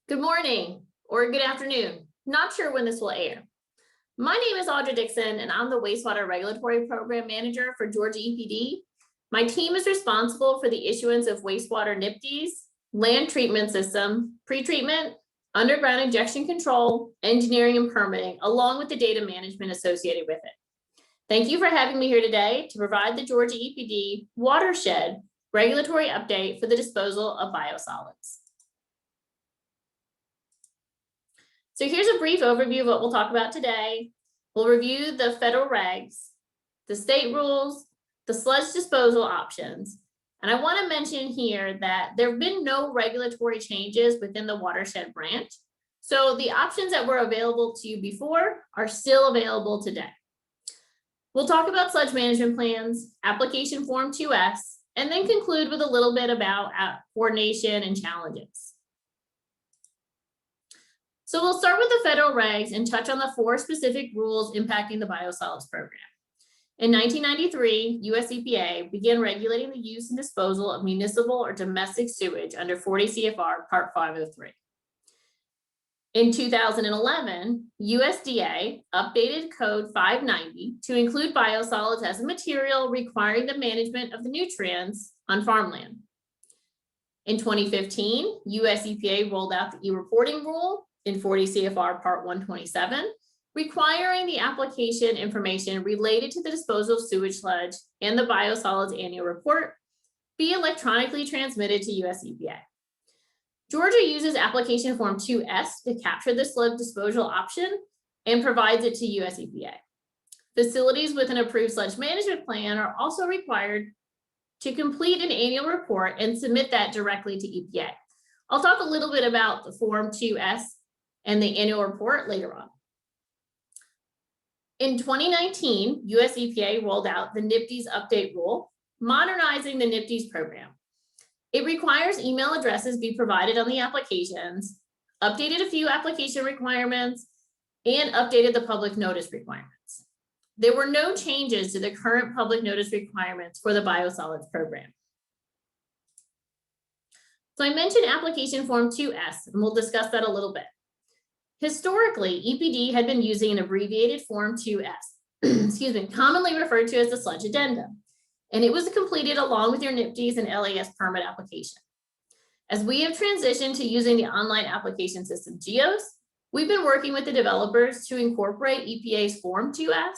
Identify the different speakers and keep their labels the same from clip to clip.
Speaker 1: Good morning or good afternoon. Not sure when this will air. My name is Audra Dickson and I'm the Wastewater Regulatory Program Manager for Georgia EPD. My team is responsible for the issuance of wastewater NIPDs, land treatment system, pretreatment, underground injection control, engineering and permitting, along with the data management associated with it. Thank you for having me here today to provide the Georgia EPD Watershed regulatory update for the disposal of biosolids. So here's a brief overview of what we'll talk about today. We'll review the federal regs, the state rules, the sludge disposal options. And I want to mention here that there have been no regulatory changes within the watershed branch. So the options that were available to you before are still available today. We'll talk about sludge management plans, application form 2S, and then conclude with a little bit about coordination and challenges. So we'll start with the federal regs and touch on the 4 specific rules impacting the biosolids program. In 1993, US EPA began regulating the use and disposal of municipal or domestic sewage under 40 CFR Part 503. In 2011, USDA updated Code 590 to include biosolids as a material requiring the management of the nutrients on farmland. In 2015, US EPA rolled out the e-reporting rule in 40 CFR Part 127, requiring the application information related to the disposal of sewage sludge and the biosolids annual report be electronically transmitted to US EPA. Georgia uses application form 2S to capture the sludge disposal option and provides it to US EPA. Facilities with an approved sludge management plan are also required to complete an annual report and submit that directly to EPA. I'll talk a little bit about the form 2S and the annual report later on. In 2019, US EPA rolled out the NIPDs update rule, modernizing the NIPDs program. It requires email addresses be provided on the applications, updated a few application requirements, and updated the public notice requirements. There were no changes to the current public notice requirements for the biosolids program. So I mentioned application form 2S, and we'll discuss that a little bit. Historically, EPD had been using an abbreviated form 2S, commonly referred to as the sludge addendum, and it was completed along with your NIPDs and LAS permit application. As we have transitioned to using the online application system GEOS, we've been working with the developers to incorporate EPA's form 2S.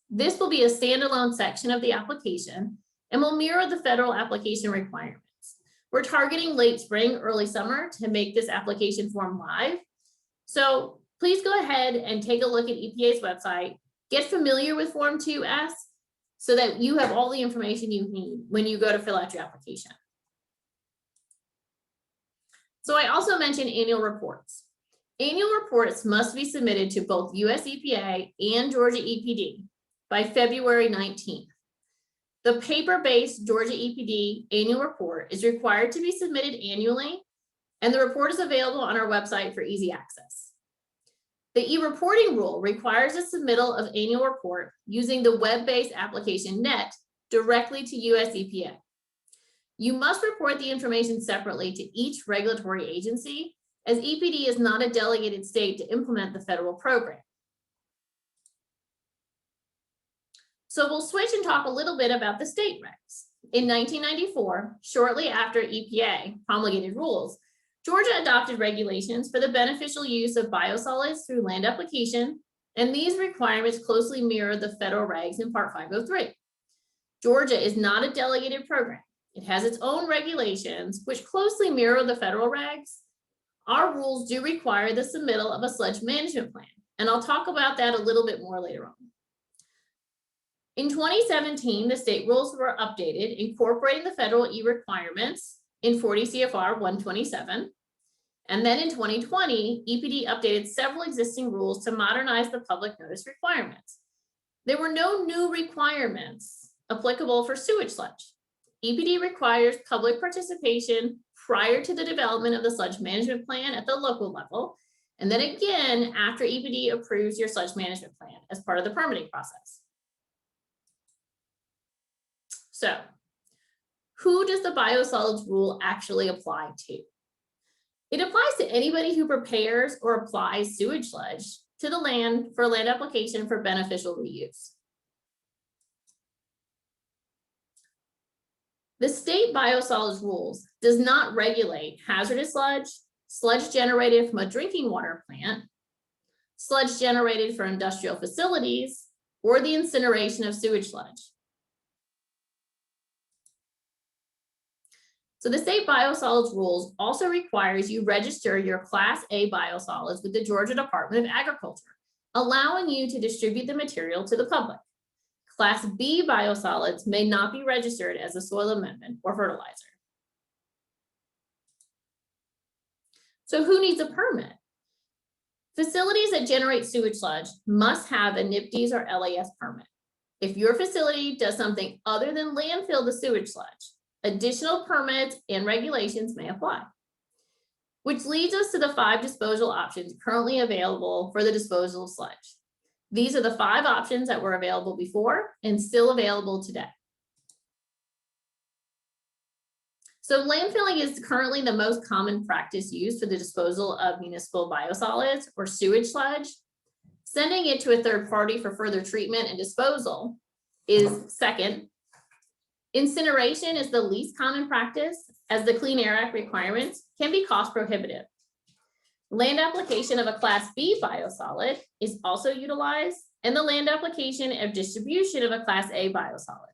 Speaker 1: This will be a standalone section of the application and will mirror the federal application requirements. We're targeting late spring, early summer to make this application form live. So please go ahead and take a look at EPA's website, get familiar with Form 2S so that you have all the information you need when you go to fill out your application. So I also mentioned annual reports. Annual reports must be submitted to both US EPA and Georgia EPD by February 19th. The paper-based Georgia EPD annual report is required to be submitted annually, and the report is available on our website for easy access. The e-reporting rule requires a submittal of annual report using the web-based application NET directly to US EPA. You must report the information separately to each regulatory agency, as EPD is not a delegated state to implement the federal program. So we'll switch and talk a little bit about the state regs. In 1994, shortly after EPA promulgated rules, Georgia adopted regulations for the beneficial use of biosolids through land application, and these requirements closely mirror the federal regs in Part 503. Georgia is not a delegated program. It has its own regulations, which closely mirror the federal regs. Our rules do require the submittal of a sludge management plan, and I'll talk about that a little bit more later on. In 2017, the state rules were updated, incorporating the federal e-requirements in 40 CFR 127. And then in 2020, EPD updated several existing rules to modernize the public notice requirements. There were no new requirements applicable for sewage sludge. EPD requires public participation prior to the development of the sludge management plan at the local level, and then again after EPD approves your sludge management plan as part of the permitting process. So, who does the biosolids rule actually apply to? It applies to anybody who prepares or applies sewage sludge to the land for land application for beneficial reuse. The state biosolids rules does not regulate hazardous sludge, sludge generated from a drinking water plant, sludge generated for industrial facilities, or the incineration of sewage sludge. So the state biosolids rules also requires you register your Class A biosolids with the Georgia Department of Agriculture, allowing you to distribute the material to the public. Class B biosolids may not be registered as a soil amendment or fertilizer. So who needs a permit? Facilities that generate sewage sludge must have a NPDES or LAS permit. If your facility does something other than landfill the sewage sludge, additional permits and regulations may apply. Which leads us to the 5 disposal options currently available for the disposal of sludge. These are the 5 options that were available before and still available today. So landfilling is currently the most common practice used for the disposal of municipal biosolids or sewage sludge. Sending it to a third party for further treatment and disposal is second. Incineration is the least common practice, as the Clean Air Act requirements can be cost prohibitive. Land application of a Class B biosolid is also utilized, and the land application of distribution of a Class A biosolid.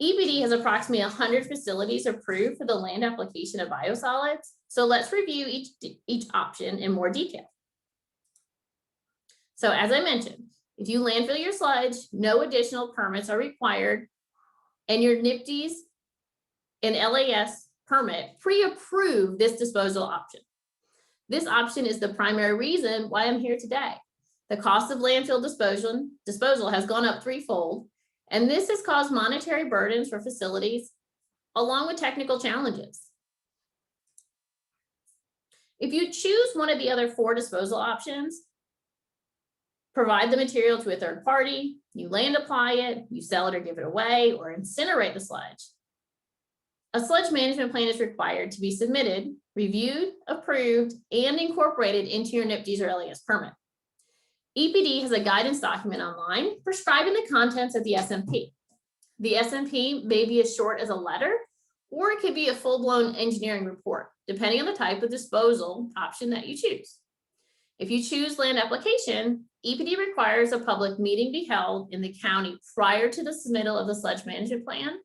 Speaker 1: EPD has approximately 100 facilities approved for the land application of biosolids, so let's review each option in more detail. So as I mentioned, if you landfill your sludge, no additional permits are required, and your NPDES and LAS permit pre-approve this disposal option. This option is the primary reason why I'm here today. The cost of landfill disposal has gone up 3-fold, and this has caused monetary burdens for facilities along with technical challenges. If you choose one of the other 4 disposal options, provide the material to a third party, you land apply it, you sell it or give it away, or incinerate the sludge, a sludge management plan is required to be submitted, reviewed, approved, and incorporated into your NPDES or LAS permit. EPD has a guidance document online prescribing the contents of the SMP. The SMP may be as short as a letter, or it could be a full-blown engineering report, depending on the type of disposal option that you choose. If you choose land application, EPD requires a public meeting be held in the county prior to the submittal of the sludge management plan.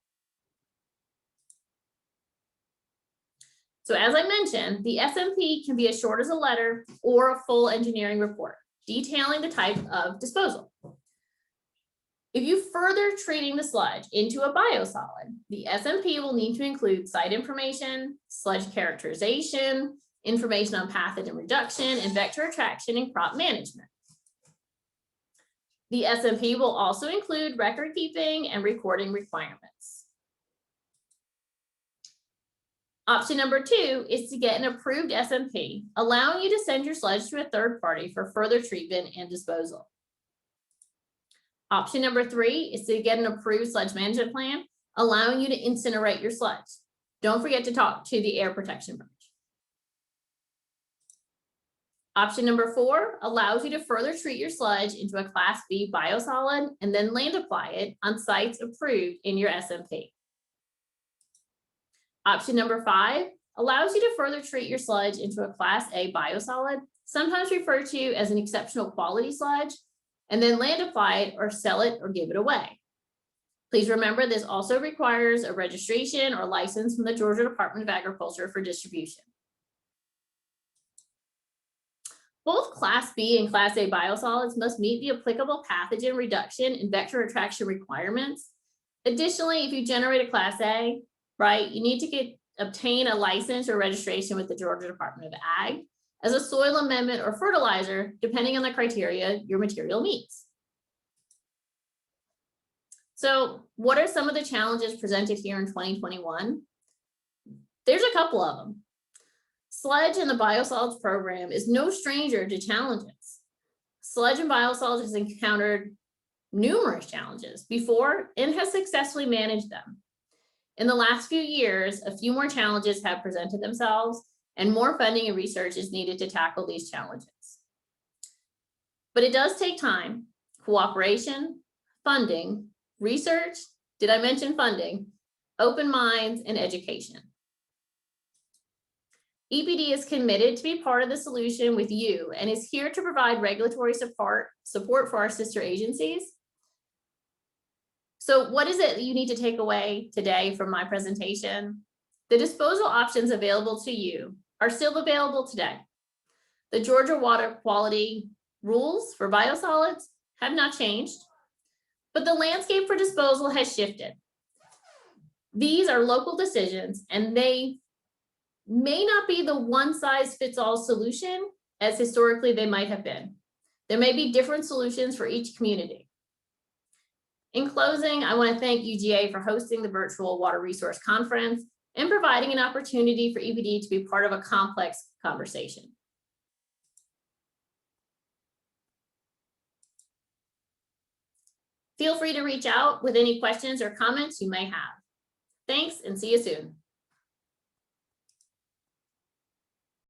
Speaker 1: So as I mentioned, the SMP can be as short as a letter or a full engineering report detailing the type of disposal. If you further treating the sludge into a biosolid, the SMP will need to include site information, sludge characterization, information on pathogen reduction and vector attraction and crop management. The SMP will also include record keeping and recording requirements. Option number 2 is to get an approved SMP, allowing you to send your sludge to a third party for further treatment and disposal. Option number 3 is to get an approved sludge management plan, allowing you to incinerate your sludge. Don't forget to talk to the air protection branch. Option number 4 allows you to further treat your sludge into a Class B biosolid and then land apply it on sites approved in your SMP. Option number 5 allows you to further treat your sludge into a Class A biosolid, sometimes referred to as an exceptional quality sludge, and then land apply it or sell it or give it away. Please remember this also requires a registration or license from the Georgia Department of Agriculture for distribution. Both Class B and Class A biosolids must meet the applicable pathogen reduction and vector attraction requirements. Additionally, if you generate a Class A, right, you need to obtain a license or registration with the Georgia Department of Ag as a soil amendment or fertilizer, depending on the criteria your material meets. So what are some of the challenges presented here in 2021? There's a couple of them. Sludge in the biosolids program is no stranger to challenges. Sludge and biosolids has encountered numerous challenges before and has successfully managed them. In the last few years, a few more challenges have presented themselves, and more funding and research is needed to tackle these challenges. But it does take time, cooperation, funding, research, did I mention funding, open minds, and education. EPD is committed to be part of the solution with you and is here to provide regulatory support for our sister agencies. So what is it that you need to take away today from my presentation? The disposal options available to you are still available today. The Georgia water quality rules for biosolids have not changed, but the landscape for disposal has shifted. These are local decisions, and they may not be the one-size-fits-all solution as historically they might have been. There may be different solutions for each community. In closing, I want to thank UGA for hosting the virtual Water Resource Conference and providing an opportunity for EPD to be part of a complex conversation. Feel free to reach out with any questions or comments you may have. Thanks, and see you soon.